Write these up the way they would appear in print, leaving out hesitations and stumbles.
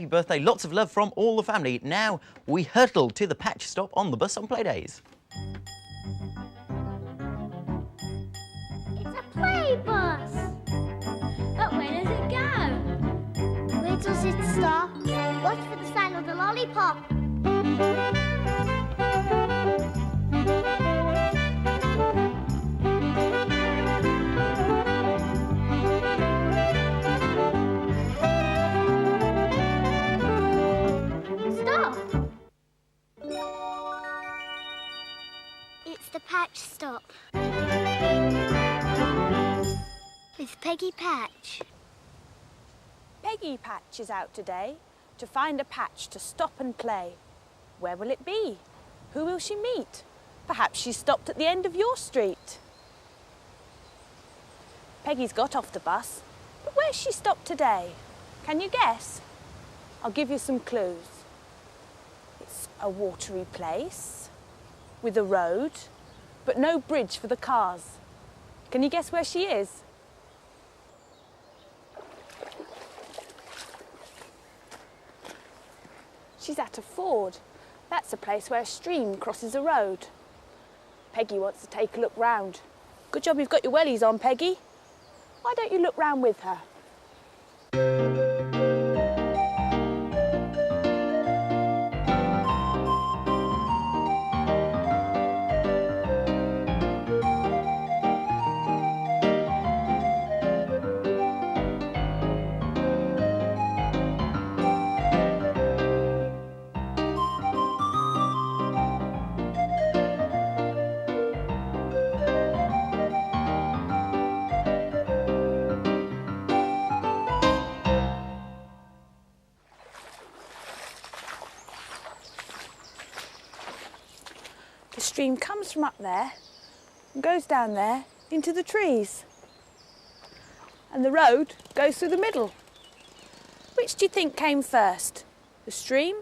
happy birthday, lots of love from all the family. Now we hurtle to the patch stop on the bus on Playdays. It's a play bus! But where does it go? Where does it stop? Watch for the sign of the lollipop. It's the patch stop. With Peggy Patch. Peggy Patch is out today to find a patch to stop and play. Where will it be? Who will she meet? Perhaps she stopped at the end of your street. Peggy's got off the bus, but where's she stopped today? Can you guess? I'll give you some clues. It's a watery place with a road, but no bridge for the cars. Can you guess where she is? She's at a ford. That's a place where a stream crosses a road. Peggy wants to take a look round. Good job you've got your wellies on, Peggy. Why don't you look round with her? The stream comes from up there and goes down there into the trees. And the road goes through the middle. Which do you think came first, the stream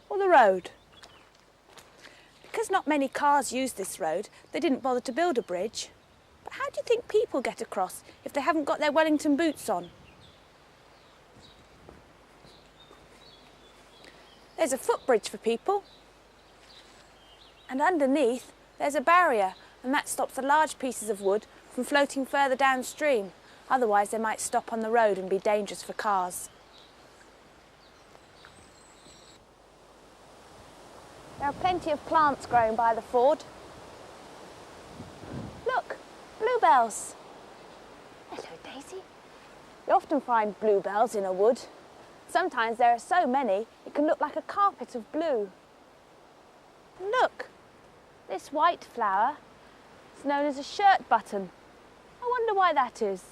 or the road? Because not many cars use this road, they didn't bother to build a bridge. But how do you think people get across if they haven't got their Wellington boots on? There's a footbridge for people. And underneath, there's a barrier, and that stops the large pieces of wood from floating further downstream. Otherwise, they might stop on the road and be dangerous for cars. There are plenty of plants growing by the ford. Look, bluebells. Hello, Daisy. You often find bluebells in a wood. Sometimes there are so many, it can look like a carpet of blue. Look. This white flower is known as a shirt button. I wonder why that is.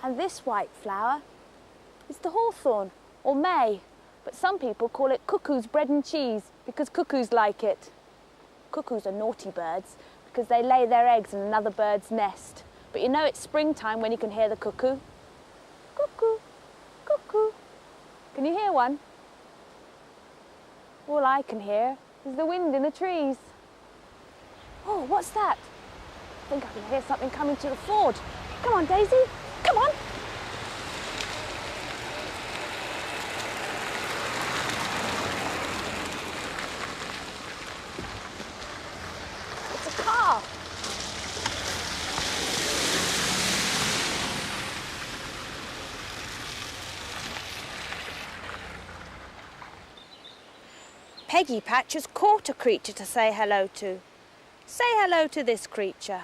And this white flower is the hawthorn, or may, but some people call it cuckoo's bread and cheese because cuckoos like it. Cuckoos are naughty birds because they lay their eggs in another bird's nest. But you know it's springtime when you can hear the cuckoo. Cuckoo, cuckoo. Can you hear one? All I can hear is the wind in the trees. Oh, what's that? I think I can hear something coming to the ford. Come on, Daisy, come on. It's a car. Peggy Patch has caught a creature to say hello to. Say hello to this creature.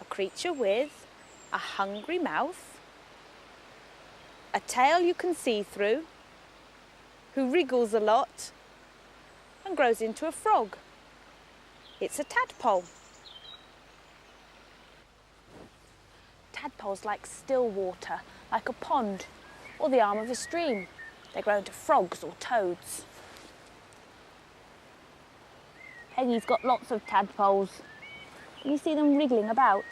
A creature with a hungry mouth, a tail you can see through, who wriggles a lot and grows into a frog. It's a tadpole. Tadpoles like still water, like a pond or the arm of a stream. They grow into frogs or toads. Peggy's got lots of tadpoles. Can you see them wriggling about?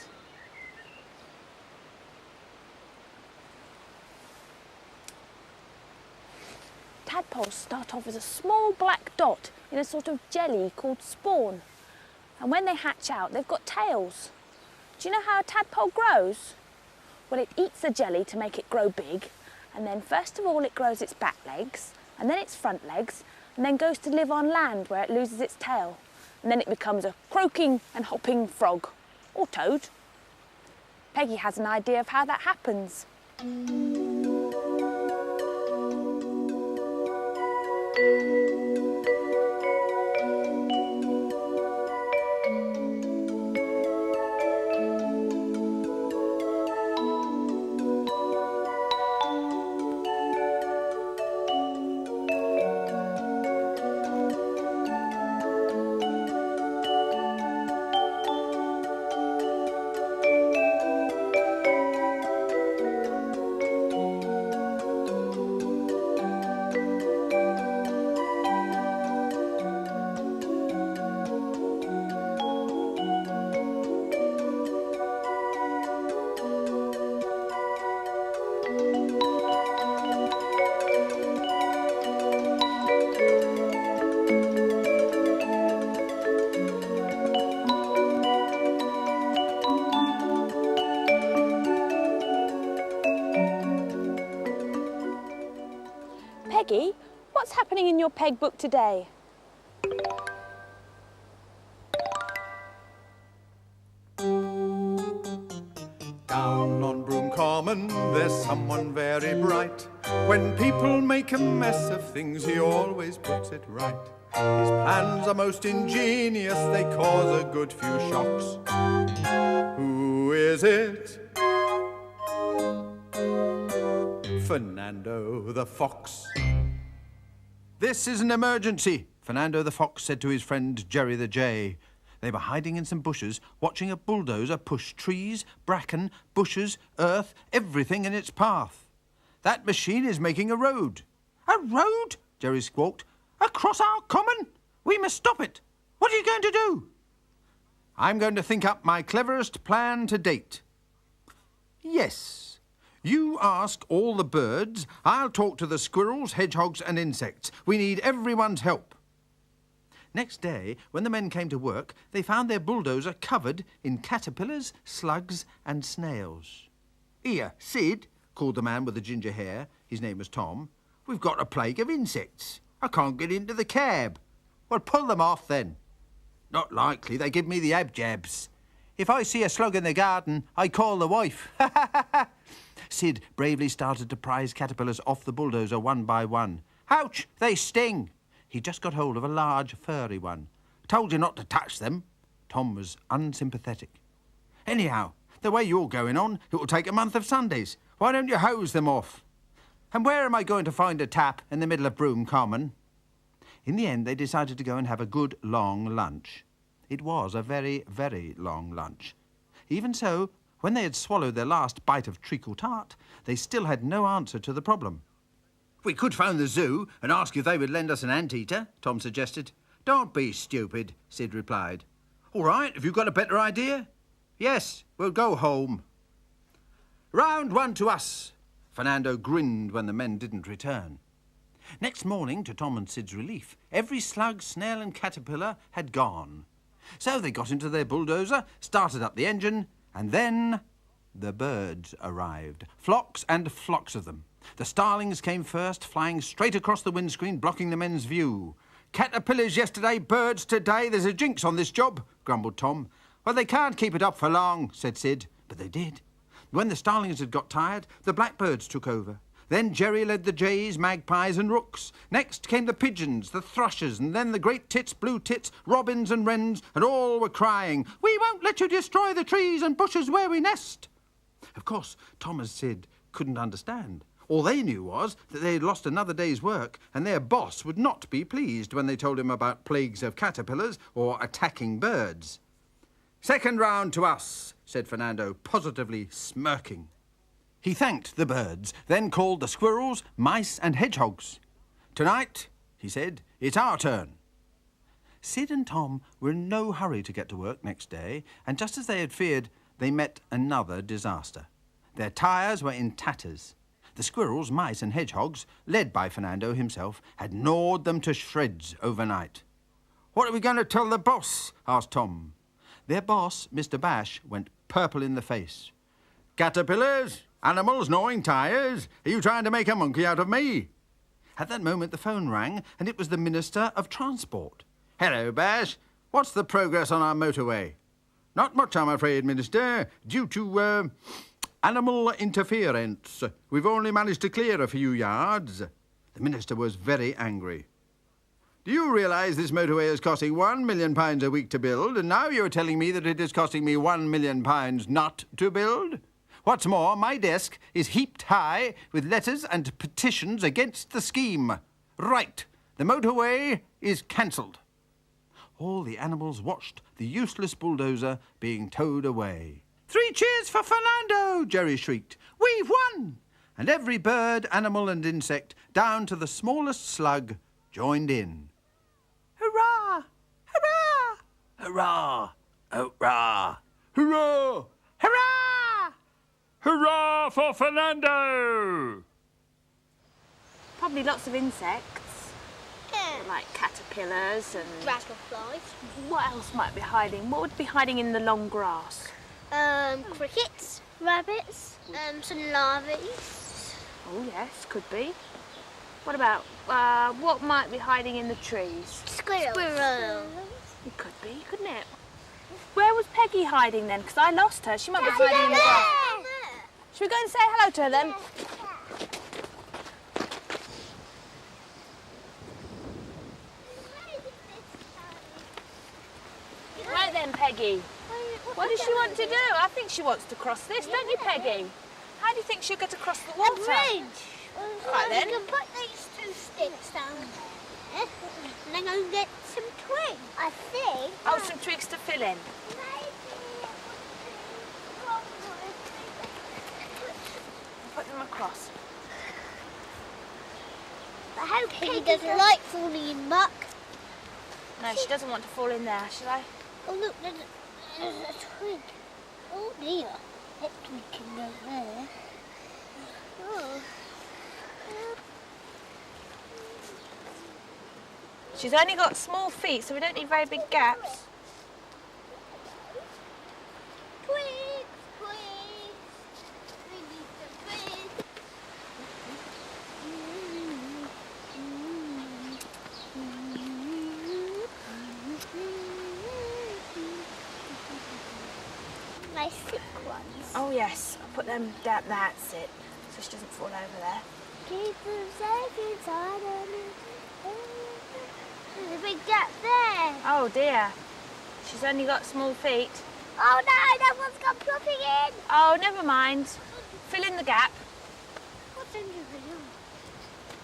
Tadpoles start off as a small black dot in a sort of jelly called spawn. And when they hatch out, they've got tails. Do you know how a tadpole grows? Well, it eats the jelly to make it grow big, and then first of all it grows its back legs, and then its front legs, and then goes to live on land where it loses its tail. And then it becomes a croaking and hopping frog, or toad. Peggy has an idea of how that happens. Peggy, what's happening in your peg book today? Down on Broom Common, there's someone very bright. When people make a mess of things, he always puts it right. His plans are most ingenious, they cause a good few shocks. Who is it? Fernando the Fox. This is an emergency, Fernando the Fox said to his friend Jerry the Jay. They were hiding in some bushes, watching a bulldozer push trees, bracken, bushes, earth, everything in its path. That machine is making a road. A road? Jerry squawked. Across our common? We must stop it. What are you going to do? I'm going to think up my cleverest plan to date. Yes. You ask all the birds, I'll talk to the squirrels, hedgehogs and insects. We need everyone's help. Next day, when the men came to work, they found their bulldozer covered in caterpillars, slugs and snails. Here, Sid, called the man with the ginger hair. His name was Tom. We've got a plague of insects. I can't get into the cab. Well, pull them off then. Not likely, they give me the abjabs. If I see a slug in the garden, I call the wife. Sid bravely started to prise caterpillars off the bulldozer one by one. Ouch, they sting. He just got hold of a large, furry one. Told you not to touch them. Tom was unsympathetic. Anyhow, the way you're going on, it will take a month of Sundays. Why don't you hose them off? And where am I going to find a tap in the middle of Broom Common? In the end, they decided to go and have a good, long lunch. It was a very, very long lunch. Even so, when they had swallowed their last bite of treacle tart, they still had no answer to the problem. We could phone the zoo and ask if they would lend us an anteater, Tom suggested. Don't be stupid, Sid replied. All right, have you got a better idea? Yes, we'll go home. Round one to us. Fernando grinned when the men didn't return. Next morning, to Tom and Sid's relief, every slug, snail and caterpillar had gone. So they got into their bulldozer, started up the engine, and then the birds arrived. Flocks and flocks of them. The starlings came first, flying straight across the windscreen, blocking the men's view. Caterpillars yesterday, birds today. There's a jinx on this job, grumbled Tom. Well, they can't keep it up for long, said Sid. But they did. When the starlings had got tired, the blackbirds took over. Then Jerry led the jays, magpies and rooks. Next came the pigeons, the thrushes, and then the great tits, blue tits, robins and wrens, and all were crying, "We won't let you destroy the trees and bushes where we nest." Of course, Tom and Sid couldn't understand. All they knew was that they had lost another day's work, and their boss would not be pleased when they told him about plagues of caterpillars or attacking birds. Second round to us, said Fernando, positively smirking. He thanked the birds, then called the squirrels, mice and hedgehogs. Tonight, he said, it's our turn. Sid and Tom were in no hurry to get to work next day, and just as they had feared, they met another disaster. Their tyres were in tatters. The squirrels, mice and hedgehogs, led by Fernando himself, had gnawed them to shreds overnight. What are we going to tell the boss? Asked Tom. Their boss, Mr. Bash, went purple in the face. Caterpillars? Animals gnawing tyres? Are you trying to make a monkey out of me? At that moment, the phone rang, and it was the Minister of Transport. Hello, Bash. What's the progress on our motorway? Not much, I'm afraid, Minister, due to, animal interference. We've only managed to clear a few yards. The Minister was very angry. Do you realise this motorway is costing £1 million a week to build, and now you're telling me that it is costing me £1 million not to build? What's more, my desk is heaped high with letters and petitions against the scheme. Right, the motorway is cancelled. All the animals watched the useless bulldozer being towed away. 3 cheers for Fernando, Jerry shrieked. We've won! And every bird, animal and insect, down to the smallest slug, joined in. Hurrah! Hurrah! Hurrah! Hurrah! Hurrah! Hurrah! Hurrah for Fernando! Probably lots of insects, like caterpillars and... Dragonflies. What else might be hiding? What would be hiding in the long grass? Crickets, rabbits, some larvae. Oh yes, could be. What about, what might be hiding in the trees? Squirrels. It could be, couldn't it? Where was Peggy hiding then? Because I lost her. She might be hiding in the grass. Should we go and say hello to her then? Right then, Peggy. What does she want to do? I think she wants to cross this, don't you, Peggy? How do you think she'll get across the water? A bridge. Right then. We can put these 2 sticks down there, and then go and get some twigs. I think. Oh, some twigs to fill in. Put them across. I hope Peggy doesn't like falling in muck. No, she doesn't want to fall in there, shall I? Oh look, there's a twig. Oh dear, that twig can go there. Oh. She's only got small feet, so we don't need very big gaps. Twigs, twigs. We need some twigs. Nice thick ones. Oh yes, I'll put them down. That's it, so she doesn't fall over there. Keep them safe inside of me. There's a big gap there. Oh dear, she's only got small feet. Oh no, that one's gone plopping in. Oh, never mind. Fill in the gap. What's under the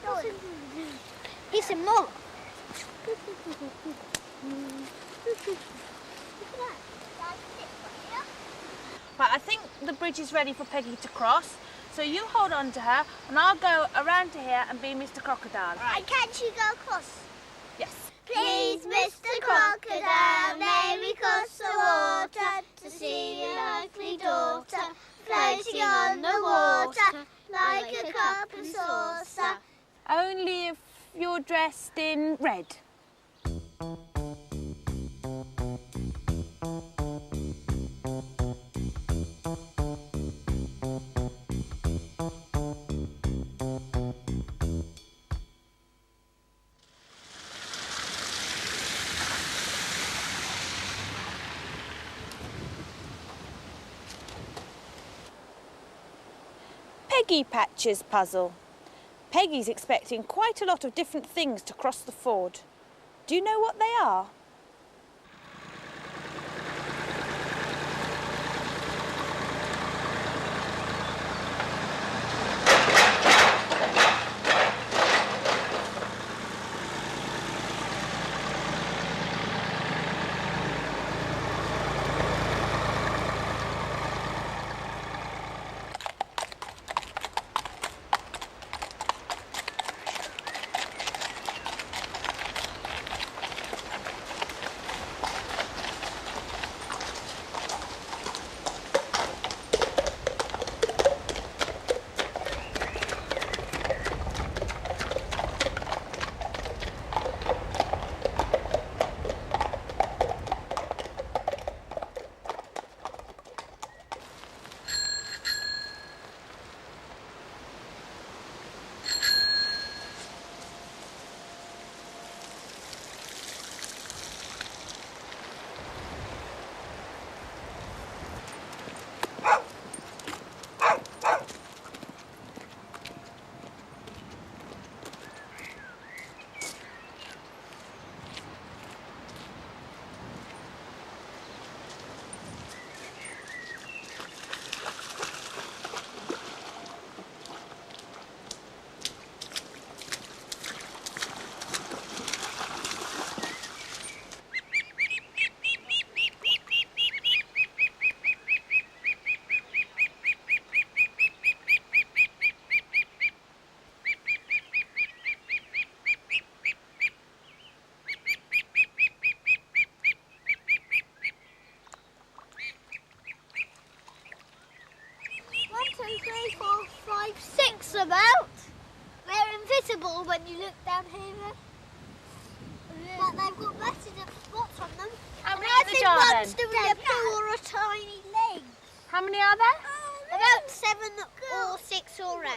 What's under the Here's some more. Look at that. That's it right here. Right, I think the bridge is ready for Peggy to cross. So you hold on to her, and I'll go around to here and be Mr. Crocodile. And can't you go across? Yes. Please, Mr. Crocodile, may we cross the water to see your ugly daughter floating on the water like a cup and saucer. Only if you're dressed in red. Peggy Patch's puzzle. Peggy's expecting quite a lot of different things to cross the ford. Do you know what they are? what's about? They're invisible when you look down here. But they've got better spots on them. How many I in the think jar one's then? doing a poo or a tiny leg. How many are there? About 7 or 6 or 8.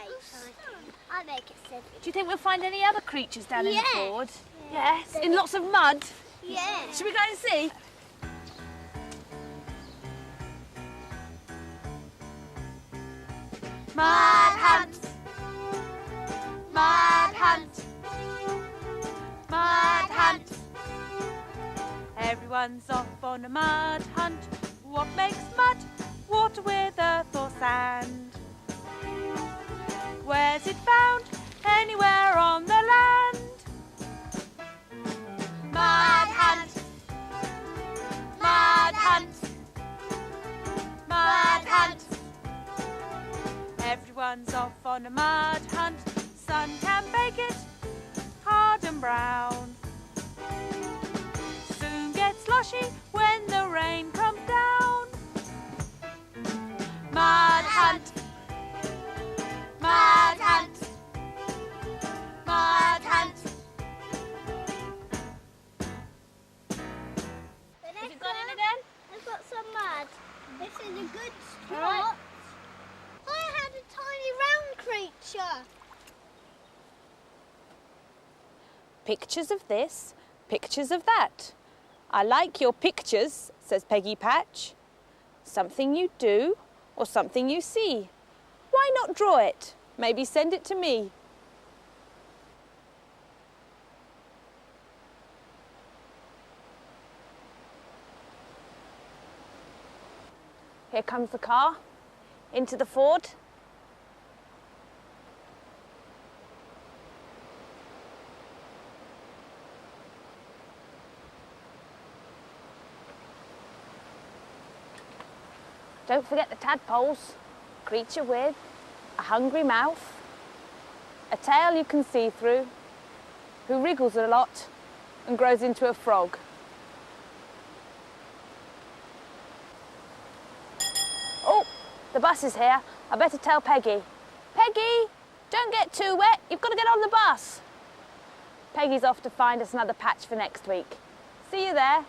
I make it 7. Do you think we'll find any other creatures down in the Yeah. ford? Yes. In lots of mud? Yeah. Should we go and see? Mud hunt! Mud hunt! Mud hunt! Everyone's off on a mud hunt. What makes mud? Water with earth or sand. Where's it found? Anywhere on the land. Mud hunt! Mud hunt! Mud hunt! Everyone's off on a mud hunt. Sun can bake it hard and brown. Soon gets sloshy when the rain comes down. Mud hunt! Mud hunt! Mud hunt! Has it gone in again? I've got some mud. This is a good spot. All right. I had a tiny round creature. Pictures of this, pictures of that. I like your pictures, says Peggy Patch. Something you do or something you see. Why not draw it? Maybe send it to me. Here comes the car, into the ford. Don't forget the tadpoles, creature with a hungry mouth, a tail you can see through, who wriggles a lot and grows into a frog. Oh, the bus is here. I better tell Peggy. Peggy, don't get too wet. You've got to get on the bus. Peggy's off to find us another patch for next week. See you there.